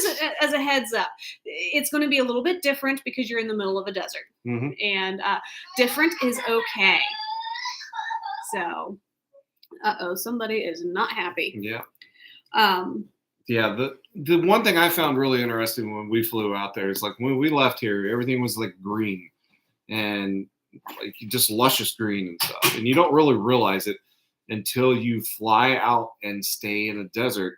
as a heads up, it's going to be a little bit different because you're in the middle of a desert, and different is okay. So, somebody is not happy. Yeah. Yeah. The one thing I found really interesting when we flew out there is like when we left here, everything was like green and like just luscious green and stuff, and you don't really realize it until you fly out and stay in a desert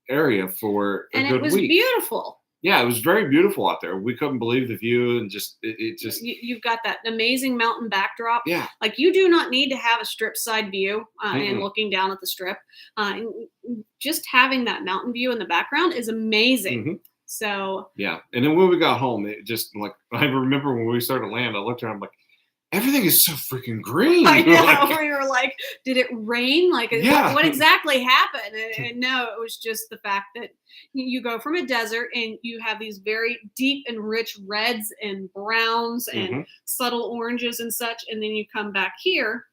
area for a good week. And it was beautiful. Yeah, it was very beautiful out there. We couldn't believe the view and just it just. You've got that amazing mountain backdrop. Yeah. Like you do not need to have a strip side view and looking down at the strip. And just having that mountain view in the background is amazing. So. Yeah, and then when we got home, it just like I remember when we started to land, I looked around, I'm like, everything is so freaking green. I know. We were like, did it rain? Like, what exactly happened? And no, it was just the fact that you go from a desert and you have these very deep and rich reds and browns and subtle oranges and such. And then you come back here.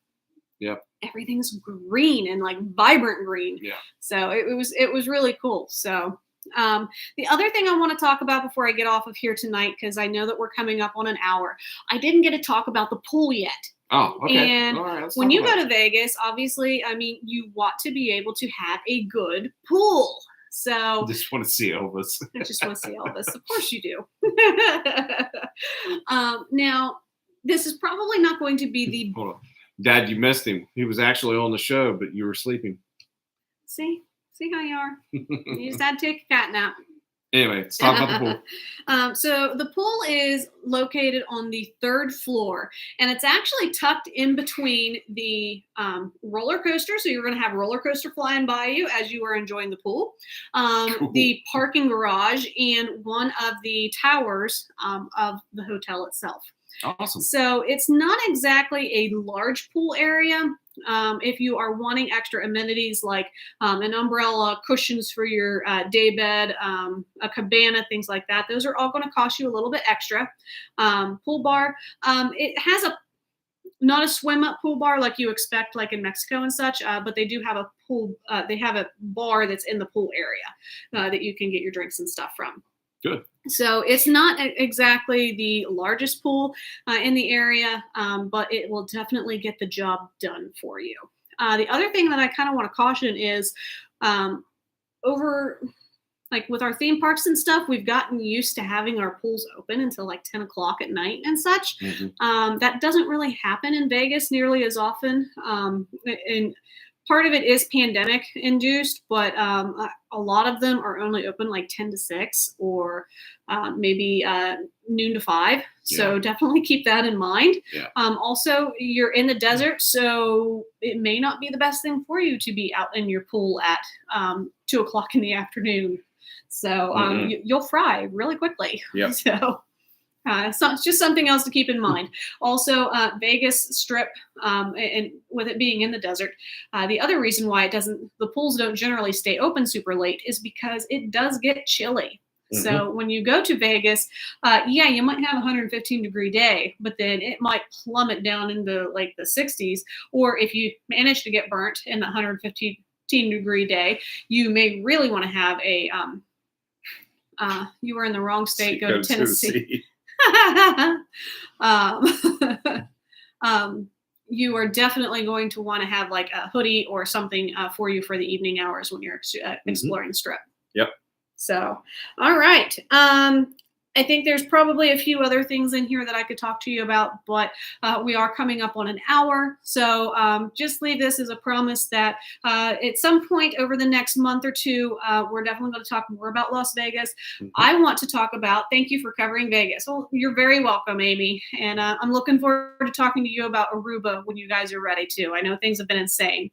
Yep. Everything's green and like vibrant green. Yeah. So it was really cool. So. The other thing I want to talk about before I get off of here tonight, because I know that we're coming up on an hour, I didn't get to talk about the pool yet. Oh, okay. And all right, when you go to Vegas, obviously, I mean, you want to be able to have a good pool. So I just want to see Elvis. I just want to see Elvis. Of course you do. Now, this is probably not going to be the... Hold on. Dad, you missed him. He was actually on the show, but you were sleeping. See how you are. You just had to take a cat nap. Anyway, let's talk about the pool. So the pool is located on the 3rd floor, and it's actually tucked in between the roller coaster. So you're going to have a roller coaster flying by you as you are enjoying the pool, Cool. the parking garage, and one of the towers of the hotel itself. Awesome. So it's not exactly a large pool area. If you are wanting extra amenities like an umbrella, cushions for your day bed, a cabana, things like that, those are all going to cost you a little bit extra. Pool bar, it has not a swim up pool bar like you expect like in Mexico and such, but they do have a pool. They have a bar that's in the pool area that you can get your drinks and stuff from. Good. So it's not exactly the largest pool in the area, but it will definitely get the job done for you. The other thing that I kind of want to caution is over, like with our theme parks and stuff, we've gotten used to having our pools open until like 10 o'clock at night and such. That doesn't really happen in Vegas nearly as often. And part of it is pandemic induced, but a lot of them are only open like 10 to 6 or maybe noon to 5. So definitely keep that in mind. Yeah. Also, you're in the desert, so it may not be the best thing for you to be out in your pool at 2 o'clock in the afternoon. So you'll fry really quickly. Yep. So it's just something else to keep in mind. Also, Vegas Strip, and with it being in the desert, the other reason why the pools don't generally stay open super late is because it does get chilly. So when you go to Vegas, you might have a 115-degree day, but then it might plummet down into like the 60s. Or if you manage to get burnt in the 115-degree day, you may really want to have a you were in the wrong state, go to Tennessee. You are definitely going to want to have like a hoodie or something for you for the evening hours when you're exploring the Strip. Yep. So, all right. I think there's probably a few other things in here that I could talk to you about, but we are coming up on an hour. So just leave this as a promise that at some point over the next month or two, we're definitely going to talk more about Las Vegas. I want to talk about, thank you for covering Vegas. Well, you're very welcome, Amy. And I'm looking forward to talking to you about Aruba when you guys are ready too. I know things have been insane.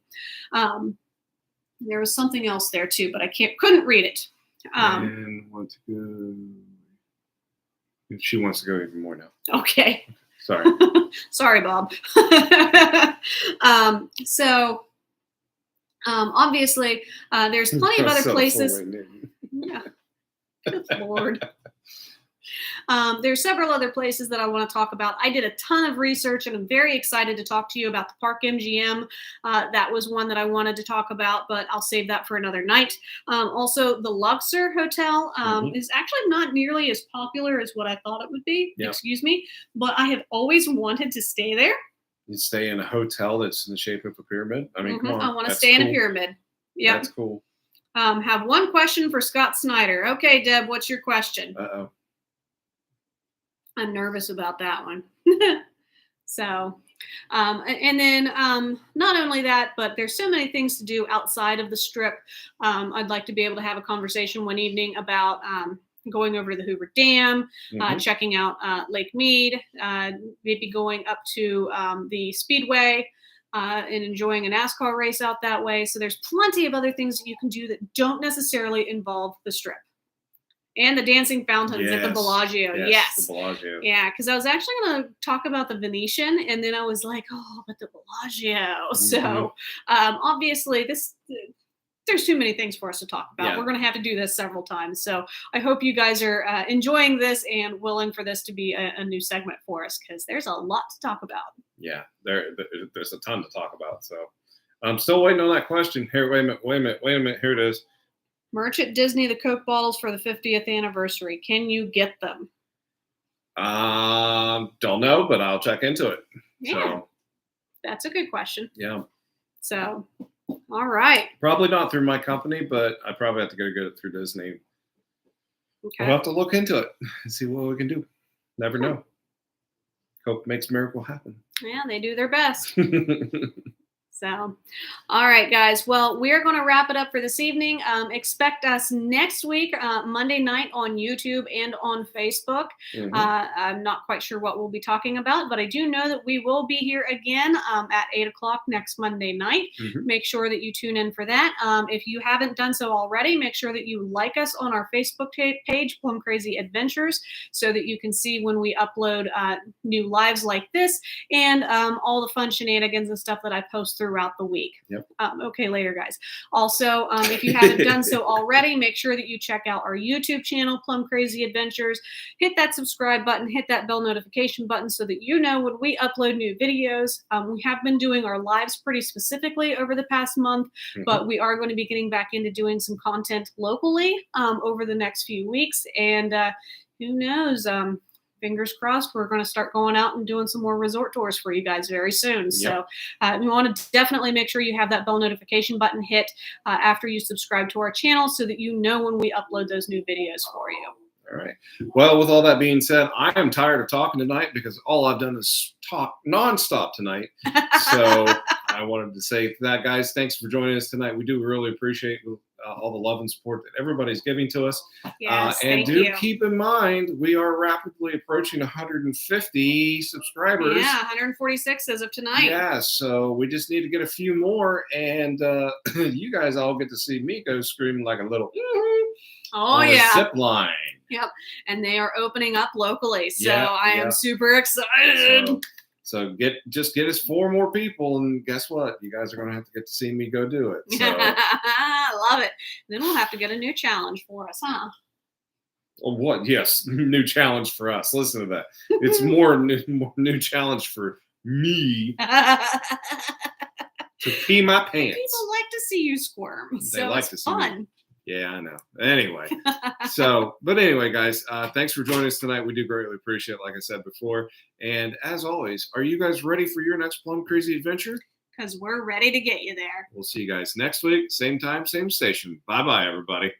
There was something else there too, but I couldn't read it. And want to go. She wants to go even more now. Okay. Sorry. Sorry, Bob. Obviously, there's plenty of other places. Yeah. Good Lord. There's several other places that I want to talk about. I did a ton of research and I'm very excited to talk to you about the Park MGM. That was one that I wanted to talk about, but I'll save that for another night. Also, the Luxor Hotel is actually not nearly as popular as what I thought it would be. Yep. Excuse me. But I have always wanted to stay there. You stay in a hotel that's in the shape of a pyramid? I mean, come on. I want to stay in a pyramid. Yeah. That's cool. Have one question for Scott Snyder. Okay, Deb, what's your question? Uh-oh. I'm nervous about that one. So, and then not only that, but there's so many things to do outside of the Strip. I'd like to be able to have a conversation one evening about going over to the Hoover Dam, checking out Lake Mead, maybe going up to the Speedway and enjoying a NASCAR race out that way. So there's plenty of other things that you can do that don't necessarily involve the Strip. And the dancing fountains at the Bellagio. Yes. The Bellagio. Yeah, because I was actually going to talk about the Venetian, and then I was like, oh, but the Bellagio. So obviously, there's too many things for us to talk about. Yeah. We're going to have to do this several times. So I hope you guys are enjoying this and willing for this to be a new segment for us, because there's a lot to talk about. Yeah, there's a ton to talk about. So I'm still waiting on that question. Here, wait a minute. Here it is. Merch at Disney, the Coke bottles for the 50th anniversary. Can you get them? Don't know, but I'll check into it. Yeah. So, that's a good question. Yeah. So, all right. Probably not through my company, but I probably have to get it through Disney. Okay. I'll have to look into it and see what we can do. Never know. Coke makes miracle happen. Yeah, they do their best. So, all right, guys. Well, we're going to wrap it up for this evening. Expect us next week, Monday night on YouTube and on Facebook. I'm not quite sure what we'll be talking about, but I do know that we will be here again at 8 o'clock next Monday night. Make sure that you tune in for that. If you haven't done so already, make sure that you like us on our Facebook page, Plum Crazy Adventures, so that you can see when we upload new lives like this and all the fun shenanigans and stuff that I post throughout the week. Yep. Okay, later, guys. Also, if you haven't done so already, make sure that you check out our YouTube channel, Plum Crazy Adventures. Hit that subscribe button, hit that bell notification button so that you know when we upload new videos. We have been doing our lives pretty specifically over the past month, but we are going to be getting back into doing some content locally over the next few weeks. And who knows? Fingers crossed, we're going to start going out and doing some more resort tours for you guys very soon. Yep. So you want to definitely make sure you have that bell notification button hit after you subscribe to our channel so that you know when we upload those new videos for you. All right. Well, with all that being said, I am tired of talking tonight because all I've done is talk nonstop tonight. So I wanted to say to that, guys, thanks for joining us tonight. We do really appreciate all the love and support that everybody's giving to us. Yes, And thank do you. keep in mind, we are rapidly approaching 150 subscribers. Yeah, 146 as of tonight. Yeah, so we just need to get a few more, and you guys all get to see me go screaming like a little on a zip line. Yep, and they are opening up locally, so Yeah, I am super excited. So get us 4 more people, and guess what? You guys are going to have to get to see me go do it. So. I love it. Then we'll have to get a new challenge for us, huh? Oh, what? Yes, new challenge for us. Listen to that. It's more new challenge for me to pee my pants. People like to see you squirm, so like it's to see fun. me. Yeah, I know. Anyway, but anyway, guys, thanks for joining us tonight. We do greatly appreciate it, like I said before. And as always, are you guys ready for your next Plum Crazy adventure? Because we're ready to get you there. We'll see you guys next week. Same time, same station. Bye-bye, everybody.